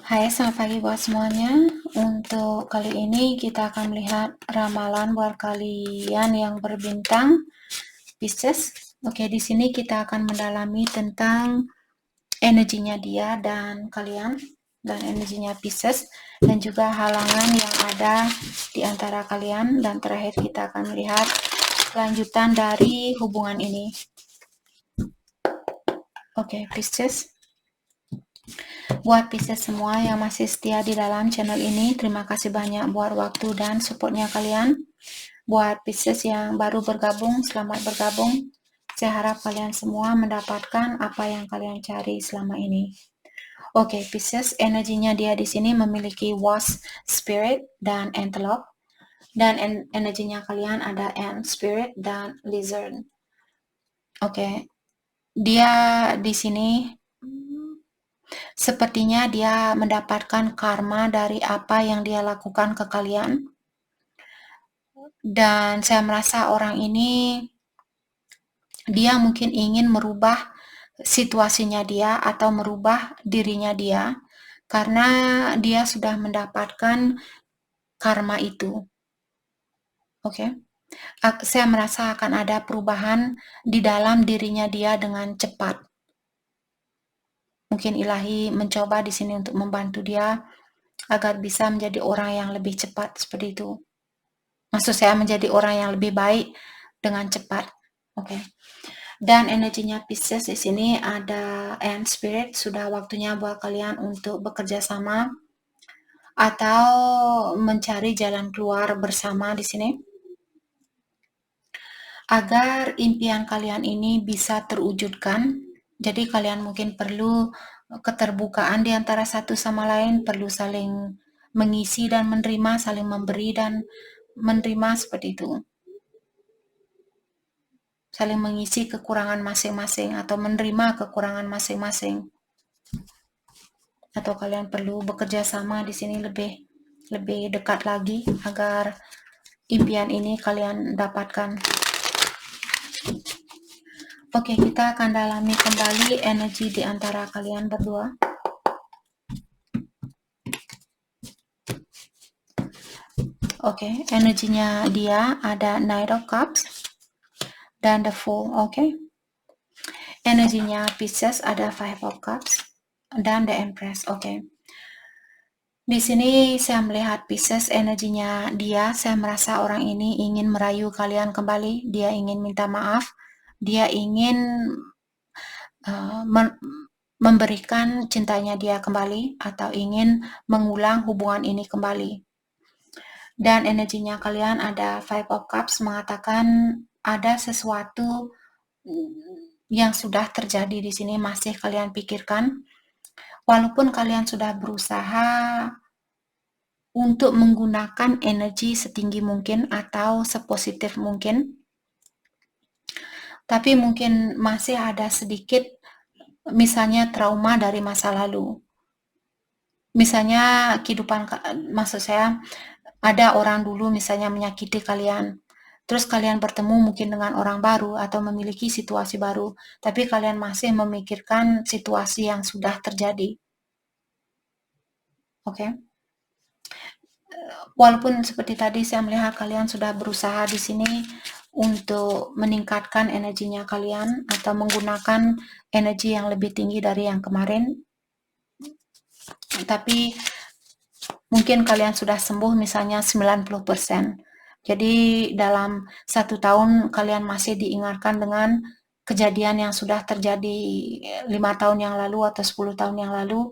Hai, selamat pagi buat semuanya. Untuk kali ini kita akan melihat ramalan buat kalian yang berbintang Pisces. Oke, di sini kita akan mendalami tentang energinya dia dan kalian dan energinya Pisces dan juga halangan yang ada di antara kalian, dan terakhir kita akan melihat kelanjutan dari hubungan ini. Oke, Pisces. Buat Pisces semua yang masih setia di dalam channel ini, terima kasih banyak buat waktu dan supportnya kalian. Buat Pisces yang baru bergabung, selamat bergabung. Saya harap kalian semua mendapatkan apa yang kalian cari selama ini. Oke, Pisces, energinya dia di sini memiliki Wasp Spirit dan Antelope. Dan energinya kalian ada Ant Spirit dan Lizard. Oke, dia di sini sepertinya dia mendapatkan karma dari apa yang dia lakukan ke kalian. Dan saya merasa orang ini, dia mungkin ingin merubah situasinya dia atau merubah dirinya dia karena dia sudah mendapatkan karma itu. Oke. Saya merasa akan ada perubahan di dalam dirinya dia dengan cepat. Mungkin ilahi mencoba di sini untuk membantu dia agar bisa menjadi orang yang lebih cepat seperti itu. Maksud saya menjadi orang yang lebih baik dengan cepat. Oke. Dan energinya Pisces di sini ada Ant Spirit, sudah waktunya buat kalian untuk bekerja sama atau mencari jalan keluar bersama di sini agar impian kalian ini bisa terwujudkan. Jadi kalian mungkin perlu keterbukaan di antara satu sama lain, perlu saling mengisi dan menerima, saling memberi dan menerima seperti itu. Saling mengisi kekurangan masing-masing atau menerima kekurangan masing-masing. Atau kalian perlu bekerja sama di sini lebih dekat lagi agar impian ini kalian dapatkan. Oke, kita akan dalami kembali energi di antara kalian berdua. Oke, energinya dia ada Knight of Cups dan The Fool. Oke. Energinya Pisces ada Five of Cups dan The Empress. Oke. Di sini saya melihat Pisces, energinya dia, saya merasa orang ini ingin merayu kalian kembali, dia ingin minta maaf, dia ingin memberikan cintanya dia kembali atau ingin mengulang hubungan ini kembali. Dan energinya kalian ada Five of Cups mengatakan ada sesuatu yang sudah terjadi di sini masih kalian pikirkan. Walaupun kalian sudah berusaha untuk menggunakan energi setinggi mungkin atau sepositif mungkin, tapi mungkin masih ada sedikit misalnya trauma dari masa lalu. Misalnya kehidupan, maksud saya ada orang dulu misalnya menyakiti kalian, terus kalian bertemu mungkin dengan orang baru atau memiliki situasi baru, tapi kalian masih memikirkan situasi yang sudah terjadi. Oke. Walaupun seperti tadi saya melihat kalian sudah berusaha di sini untuk meningkatkan energinya kalian atau menggunakan energi yang lebih tinggi dari yang kemarin, tapi mungkin kalian sudah sembuh misalnya 90%. Jadi dalam 1 tahun kalian masih diingatkan dengan kejadian yang sudah terjadi 5 tahun yang lalu atau 10 tahun yang lalu,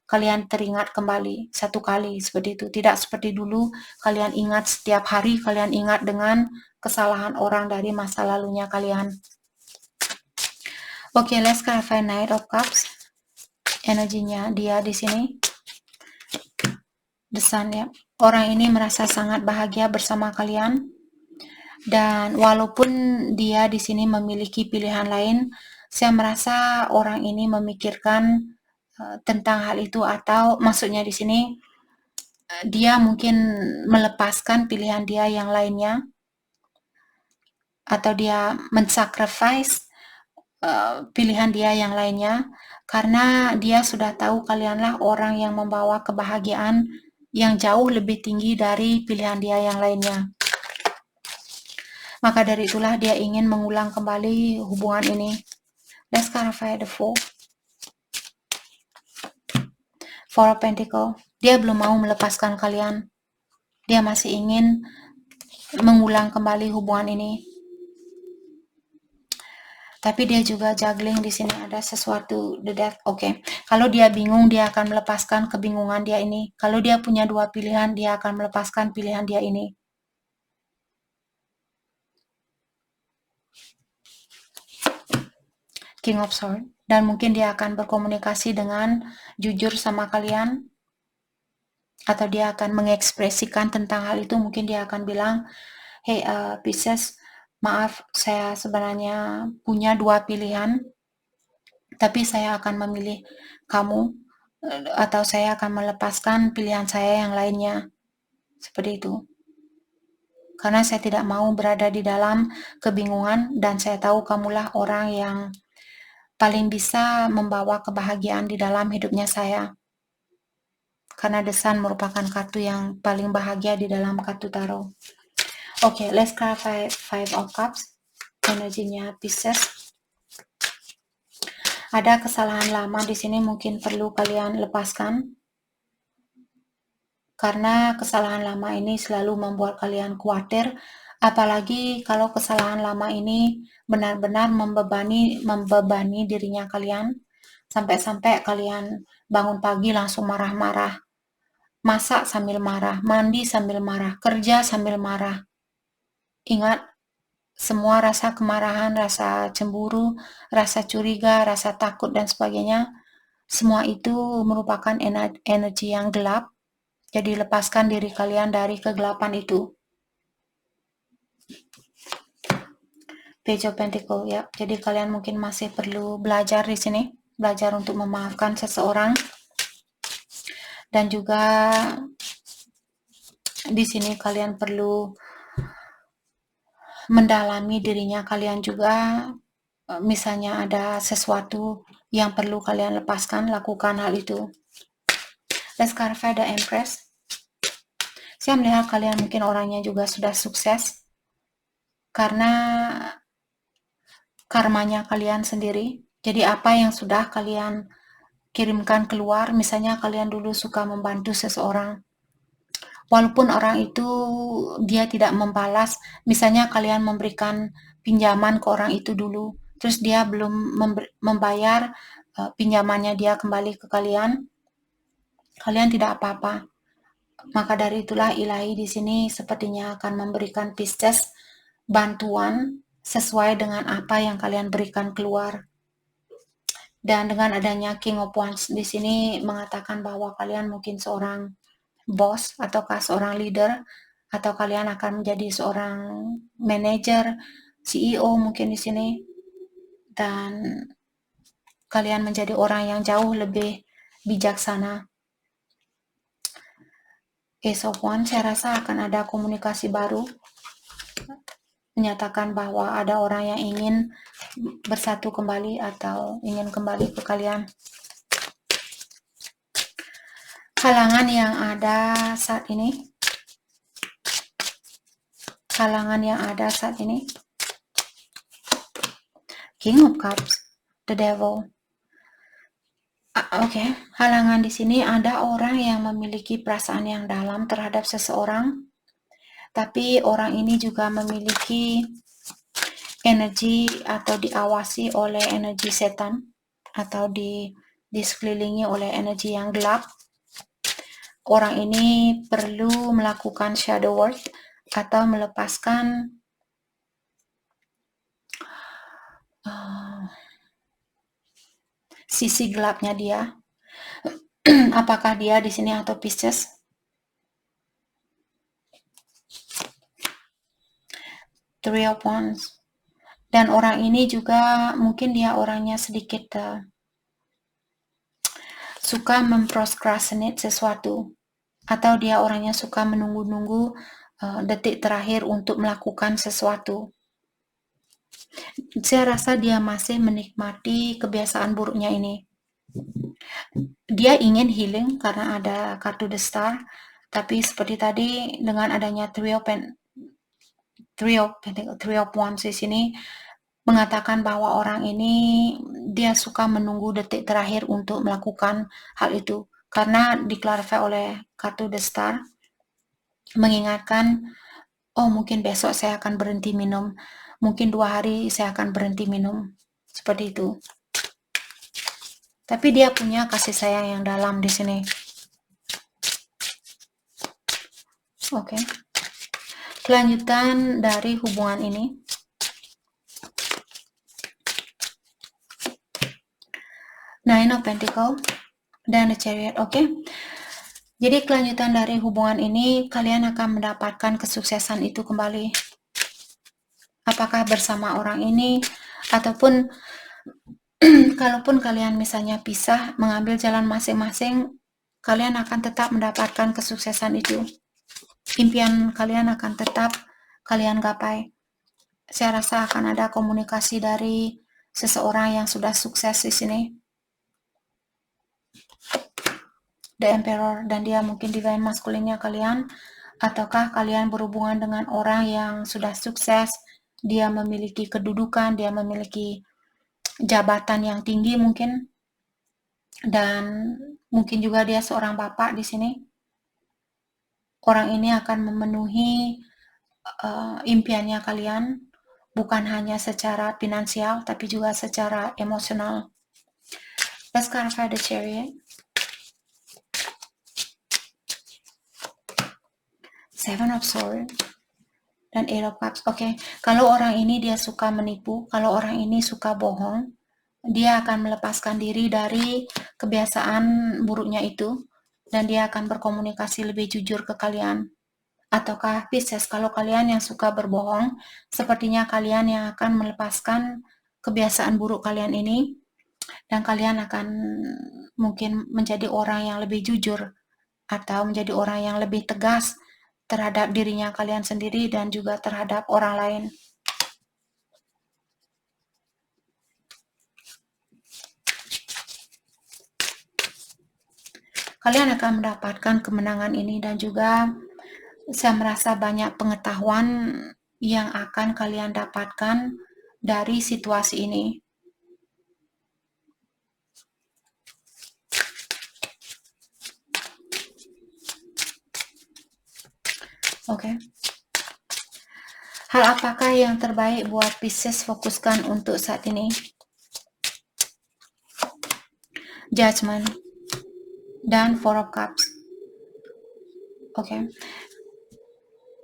kalian teringat kembali 1 kali seperti itu. Tidak seperti dulu kalian ingat setiap hari, kalian ingat dengan kesalahan orang dari masa lalunya kalian. Oke, let's clarify Knight of Cups. Energinya dia di sini. The Sun ya. Orang ini merasa sangat bahagia bersama kalian. Dan walaupun dia di sini memiliki pilihan lain, saya merasa orang ini memikirkan tentang hal itu, atau maksudnya di sini dia mungkin melepaskan pilihan dia yang lainnya, atau dia mensacrifice pilihan dia yang lainnya, karena dia sudah tahu kalianlah orang yang membawa kebahagiaan yang jauh lebih tinggi dari pilihan dia yang lainnya. Maka dari itulah dia ingin mengulang kembali hubungan ini. Let's clarify the Four of Pentacle. Dia belum mau melepaskan kalian. Dia masih ingin mengulang kembali hubungan ini. Tapi dia juga juggling di sini, ada sesuatu, the death. Oke. Kalau dia bingung, dia akan melepaskan kebingungan dia ini. Kalau dia punya dua pilihan, dia akan melepaskan pilihan dia ini. King of Swords. Dan mungkin dia akan berkomunikasi dengan jujur sama kalian, atau dia akan mengekspresikan tentang hal itu. Mungkin dia akan bilang, hey Pisces, maaf, saya sebenarnya punya dua pilihan, tapi saya akan memilih kamu, atau saya akan melepaskan pilihan saya yang lainnya. Seperti itu. Karena saya tidak mau berada di dalam kebingungan, dan saya tahu kamulah orang yang paling bisa membawa kebahagiaan di dalam hidupnya saya. Karena The Sun merupakan kartu yang paling bahagia di dalam kartu tarot. Oke, let's clarify Five of Cups. Energinya Pisces. Ada kesalahan lama di sini mungkin perlu kalian lepaskan. Karena kesalahan lama ini selalu membuat kalian khawatir, apalagi kalau kesalahan lama ini benar-benar membebani dirinya kalian, sampai-sampai kalian bangun pagi langsung marah-marah, masak sambil marah, mandi sambil marah, kerja sambil marah. Ingat, semua rasa kemarahan, rasa cemburu, rasa curiga, rasa takut, dan sebagainya, semua itu merupakan energi yang gelap. Jadi lepaskan diri kalian dari kegelapan itu. Page of Pentacle, ya. Jadi kalian mungkin masih perlu belajar di sini, belajar untuk memaafkan seseorang. Dan juga di sini kalian perlu mendalami dirinya kalian juga. Misalnya ada sesuatu yang perlu kalian lepaskan, lakukan hal itu. Let's clarify the Empress. Saya melihat kalian mungkin orangnya juga sudah sukses karena karmanya kalian sendiri. Jadi apa yang sudah kalian kirimkan keluar, misalnya kalian dulu suka membantu seseorang, walaupun orang itu dia tidak membalas, misalnya kalian memberikan pinjaman ke orang itu dulu, terus dia belum membayar pinjamannya dia kembali ke kalian, kalian tidak apa-apa. Maka dari itulah ilahi di sini sepertinya akan memberikan Pisces bantuan sesuai dengan apa yang kalian berikan keluar. Dan dengan adanya King of Wands di sini mengatakan bahwa kalian mungkin seorang bos ataukah seorang leader, atau kalian akan menjadi seorang manajer, CEO mungkin di sini, dan kalian menjadi orang yang jauh lebih bijaksana. Ace of Wands, saya rasa akan ada komunikasi baru, menyatakan bahwa ada orang yang ingin bersatu kembali atau ingin kembali ke kalian. Halangan yang ada saat ini. Halangan yang ada saat ini. King of Cups, the Devil. Oke, halangan di sini ada orang yang memiliki perasaan yang dalam terhadap seseorang, tapi orang ini juga memiliki energi atau diawasi oleh energi setan, atau disekelilingi oleh energi yang gelap. Orang ini perlu melakukan shadow work atau melepaskan sisi gelapnya dia. Apakah dia di sini atau Pisces? Three of Wands. Dan orang ini juga mungkin dia orangnya sedikit suka memprokrastinate sesuatu, atau dia orangnya suka menunggu-nunggu detik terakhir untuk melakukan sesuatu. Saya rasa dia masih menikmati kebiasaan buruknya ini. Dia ingin healing karena ada kartu The Star, tapi seperti tadi dengan adanya Three of Wands di sini mengatakan bahwa orang ini dia suka menunggu detik terakhir untuk melakukan hal itu, karena diklarify oleh kartu The Star mengingatkan, oh mungkin besok saya akan berhenti minum, mungkin 2 hari saya akan berhenti minum, seperti itu. Tapi dia punya kasih sayang yang dalam di sini. Oke. Kelanjutan dari hubungan ini. Nine of Pentacles dan The Chariot. Oke. Jadi kelanjutan dari hubungan ini, kalian akan mendapatkan kesuksesan itu kembali. Apakah bersama orang ini, ataupun kalaupun kalian misalnya pisah, mengambil jalan masing-masing, kalian akan tetap mendapatkan kesuksesan itu. Impian kalian akan tetap kalian gapai. Saya rasa akan ada komunikasi dari seseorang yang sudah sukses di sini. The Emperor, dan dia mungkin divine masculine-nya kalian, ataukah kalian berhubungan dengan orang yang sudah sukses, dia memiliki kedudukan, dia memiliki jabatan yang tinggi mungkin, dan mungkin juga dia seorang bapak di sini. Orang ini akan memenuhi impiannya kalian, bukan hanya secara finansial, tapi juga secara emosional. Let's clarify the Chariot. Seven of Swords dan Eight of Cups. Oke. Kalau orang ini dia suka menipu, kalau orang ini suka bohong, dia akan melepaskan diri dari kebiasaan buruknya itu, dan dia akan berkomunikasi lebih jujur ke kalian. Ataukah Pisces, kalau kalian yang suka berbohong, sepertinya kalian yang akan melepaskan kebiasaan buruk kalian ini, dan kalian akan mungkin menjadi orang yang lebih jujur, atau menjadi orang yang lebih tegas terhadap dirinya kalian sendiri dan juga terhadap orang lain. Kalian akan mendapatkan kemenangan ini, dan juga saya merasa banyak pengetahuan yang akan kalian dapatkan dari situasi ini. Oke. Hal apakah yang terbaik buat Pisces fokuskan untuk saat ini? Judgment dan Four of Cups. Oke.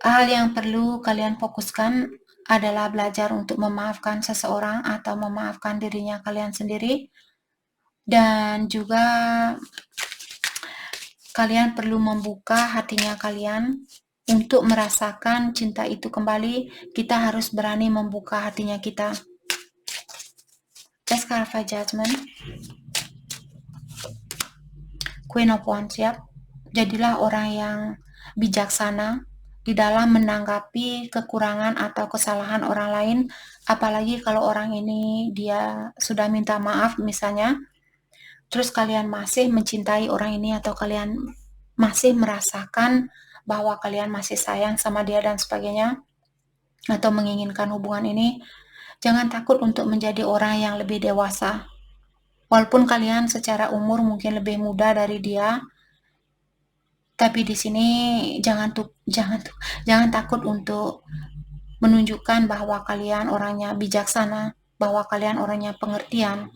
Hal yang perlu kalian fokuskan adalah belajar untuk memaafkan seseorang atau memaafkan dirinya kalian sendiri, dan juga kalian perlu membuka hatinya kalian untuk merasakan cinta itu kembali. Kita harus berani membuka hatinya kita. Let's clarify Judgment. Queen of Wands, ya. Jadilah orang yang bijaksana di dalam menanggapi kekurangan atau kesalahan orang lain, apalagi kalau orang ini dia sudah minta maaf misalnya, terus kalian masih mencintai orang ini, atau kalian masih merasakan bahwa kalian masih sayang sama dia dan sebagainya, atau menginginkan hubungan ini, jangan takut untuk menjadi orang yang lebih dewasa. Walaupun kalian secara umur mungkin lebih muda dari dia, tapi di sini jangan takut untuk menunjukkan bahwa kalian orangnya bijaksana, bahwa kalian orangnya pengertian,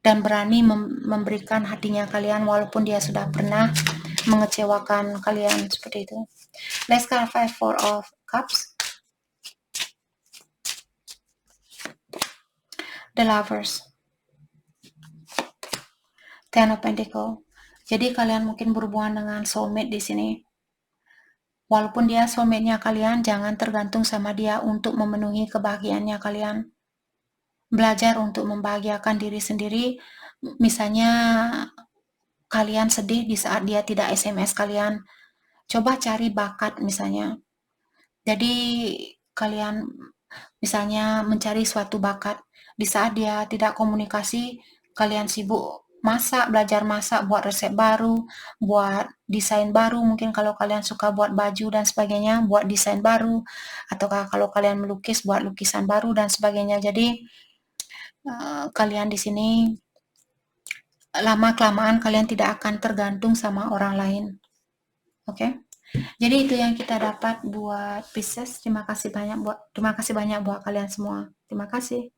dan berani memberikan hatinya kalian walaupun dia sudah pernah mengecewakan kalian, seperti itu. Let's clarify Four of Cups. The Lovers. Ten of Pentacles. Jadi kalian mungkin berhubungan dengan soulmate di sini. Walaupun dia soulmate-nya kalian, jangan tergantung sama dia untuk memenuhi kebahagiaannya kalian. Belajar untuk membahagiakan diri sendiri. Misalnya kalian sedih di saat dia tidak SMS kalian, coba cari bakat misalnya. Jadi kalian misalnya mencari suatu bakat. Di saat dia tidak komunikasi, kalian sibuk masak, belajar masak, buat resep baru, buat desain baru, mungkin kalau kalian suka buat baju dan sebagainya, buat desain baru, ataukah kalau kalian melukis, buat lukisan baru dan sebagainya. Jadi kalian di sini lama-kelamaan kalian tidak akan tergantung sama orang lain. Oke? Jadi itu yang kita dapat buat Pisces. Terima kasih banyak buat kalian semua. Terima kasih.